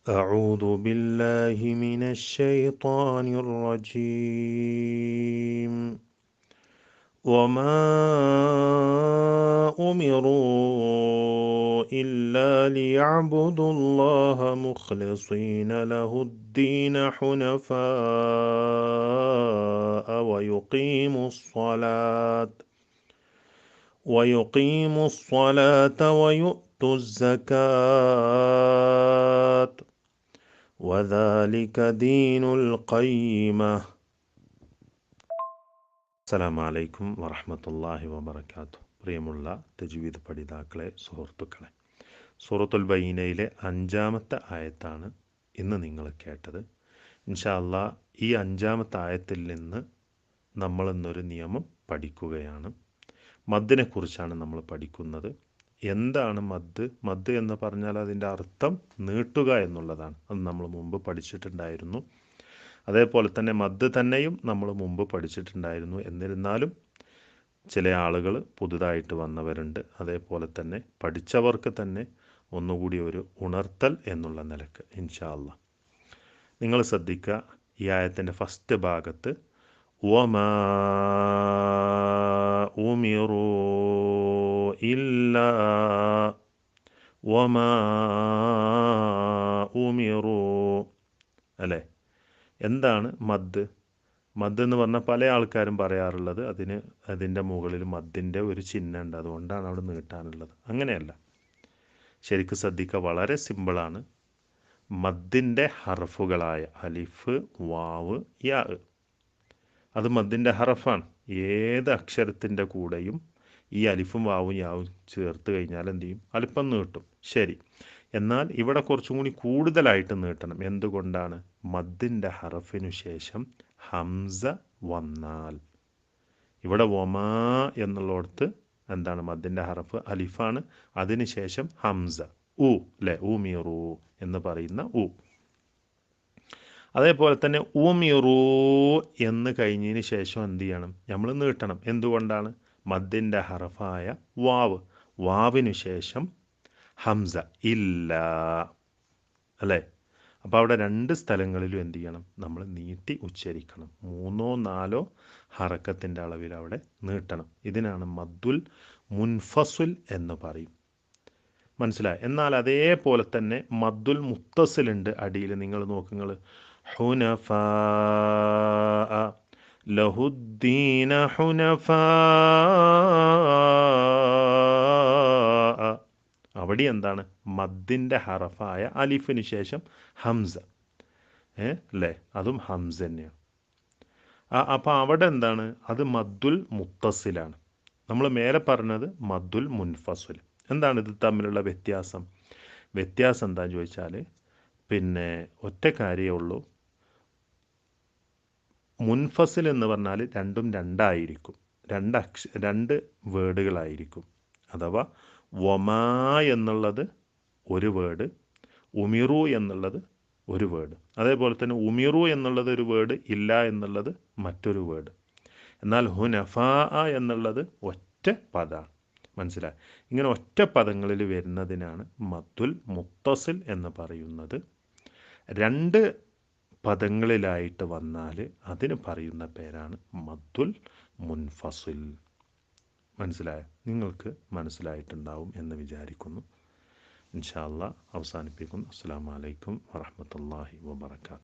أعوذ بالله من الشيطان الرجيم وما أمروا إلا ليعبدوا الله مخلصين له الدين حنفاء ويقيموا الصلاة ويؤتوا الزكاة وذلك دين القيمة. അസ്സലാമു അലൈക്കും വറഹ്മത്തുള്ളാഹി വബറകാതുഹു. പ്രിയമുള്ള തജ്വീദ് പഠിതാക്കളെ, സുഹൃത്തുക്കളെ, സൂറത്തുൽ ബയ്യിനയിലെ 5-ാമത്തെ ആയത്താണ് ഇന്ന് നിങ്ങൾ കേട്ടത്. ഇൻഷാ അല്ലാഹ് ഈ 5-ാമത്തെ ആയത്തിൽ നിന്ന് നമ്മൾ ഇന്നൊരു നിയമം പഠിക്കുകയാണ്. മദ്ദിനെ കുറിച്ചാണ് നമ്മൾ പഠിക്കുന്നത്. എന്താണ് മദ്? മദ് എന്ന് പറഞ്ഞാൽ അതിൻ്റെ അർത്ഥം നീട്ടുക എന്നുള്ളതാണ്. അത് നമ്മൾ മുമ്പ് പഠിച്ചിട്ടുണ്ടായിരുന്നു. അതേപോലെ തന്നെ മദ് തന്നെയും നമ്മൾ മുമ്പ് പഠിച്ചിട്ടുണ്ടായിരുന്നു. എന്നിരുന്നാലും ചില ആളുകൾ പുതുതായിട്ട് വന്നവരുണ്ട്. അതേപോലെ തന്നെ പഠിച്ചവർക്ക് തന്നെ ഒന്നുകൂടി ഒരു ഉണർത്തൽ എന്നുള്ള നിലക്ക് ഇൻഷാ അല്ലാഹ് നിങ്ങൾ ശ്രദ്ധിക്കുക. ഈ ആയത്തിൻ്റെ ഫസ്റ്റ് ഭാഗത്ത് വമാ ഉമിറൂ ഇല്ലാ വമാ ഉമിറൂ അല്ലേ? എന്താണ് മദ്? മദ് എന്ന് പറഞ്ഞാൽ പല ആൾക്കാരും പറയാറുള്ളത് അതിൻ്റെ മുകളിൽ മദ്ദിൻ്റെ ഒരു ചിഹ്നം ഉണ്ട്, അതുകൊണ്ടാണ് അവിടെ നീട്ടാനുള്ളത്. അങ്ങനെയല്ല, ശരിക്കും ശ്രദ്ധിക്കുക. വളരെ സിമ്പിളാണ്. മദ്ദിൻ്റെ ഹർഫുകളായ അലിഫ്, വാവ്, യാ, അത് മദ്ദിൻ്റെ ഹർഫാണ്. ഏത് അക്ഷരത്തിൻ്റെ കൂടെയും ഈ അലിഫും വാവും യാവും ചേർത്ത് കഴിഞ്ഞാൽ എന്ത് ചെയ്യും? അല്പം നീട്ടും. ശരി. എന്നാൽ ഇവിടെ കുറച്ചും കൂടി കൂടുതലായിട്ട് നീട്ടണം. എന്തുകൊണ്ടാണ്? മദ്ദിൻ്റെ ഹറഫിനു ശേഷം ഹംസ വന്നാൽ. ഇവിടെ വമാ എന്നുള്ളിടത്ത് എന്താണ്? മദ്ദിൻ്റെ ഹറഫ് അലിഫാണ്. അതിന് ശേഷം ഹംസ, ഉ അല്ലേ? ഉമിറു എന്ന് പറയുന്ന ഉ. അതേപോലെ തന്നെ ഉമിറു എന്ന് കഴിഞ്ഞതിന് ശേഷം എന്ത് ചെയ്യണം? നമ്മൾ നീട്ടണം. എന്തുകൊണ്ടാണ്? മദ്ദിൻ്റെ ഹറഫായ വാവ്, വാവിനു ശേഷം ഹംസ, ഇല്ല അല്ലേ? അപ്പോൾ അവിടെ 2 സ്ഥലങ്ങളിലും എന്ത് ചെയ്യണം? നമ്മൾ നീട്ടി ഉച്ചരിക്കണം. 3 4 ഹറക്കത്തിൻ്റെ അളവിൽ അവിടെ നീട്ടണം. ഇതിനാണ് മദ്ദുൽ മുൻഫസുൽ എന്ന് പറയും. മനസ്സിലായി? എന്നാൽ അതേപോലെ തന്നെ മദ്ദുൽ മുത്തസിലുണ്ട് അടിയിൽ. നിങ്ങൾ നോക്കുങ്ങൾ, ഹുനഫാ ലഹുദ്ദീന ഹുനഫാ. അവിടെ എന്താണ്? മദ്ദിൻ്റെ ഹറഫായ അലിഫിന് ശേഷം ഹംസ, അല്ലേ? അതും ഹംസ തന്നെയാണ്. അപ്പോൾ അവിടെ എന്താണ്? അത് മദ്ദുൽ മുത്തസിലാണ്. നമ്മൾ മേലെ പറഞ്ഞത് മദ്ദുൽ മുൻഫസുൽ. എന്താണ് ഇത് തമ്മിലുള്ള വ്യത്യാസം? വ്യത്യാസം എന്താണെന്ന് ചോദിച്ചാൽ പിന്നെ ഒറ്റ കാര്യമേ ഉള്ളൂ. മുൻഫസിൽ എന്ന് പറഞ്ഞാൽ രണ്ടും രണ്ടായിരിക്കും. 2 വേർഡുകളായിരിക്കും. അഥവാ വമാ എന്നുള്ളത് ഒരു വേർഡ്, ഉമിറു എന്നുള്ളത് ഒരു വേർഡ്. അതേപോലെ തന്നെ ഉമിറു എന്നുള്ളത് ഒരു വേർഡ്, ഇല്ല എന്നുള്ളത് മറ്റൊരു വേർഡ്. എന്നാൽ ഹുനഫാ എന്നുള്ളത് ഒറ്റ പദമാണ്. മനസ്സിലായി? ഇങ്ങനെ ഒറ്റ പദങ്ങളിൽ വരുന്നതിനാണ് മദ്ദുൽ മുത്തസിൽ എന്ന് പറയുന്നത്. 2 പദങ്ങളിലായിട്ട് വന്നാൽ അതിന് പറയുന്ന പേരാണ് മദ്ദുൽ മുൻഫസിൽ. മനസ്സിലായോ? നിങ്ങൾക്ക് മനസ്സിലായിട്ടുണ്ടാവും എന്ന് വിചാരിക്കുന്നു. ഇൻഷാ അല്ലാഹ് അവസാനിപ്പിക്കുന്നു. അസ്സലാമു അലൈക്കും വറഹ്മത്തുള്ളാഹി വബറകാതുഹു.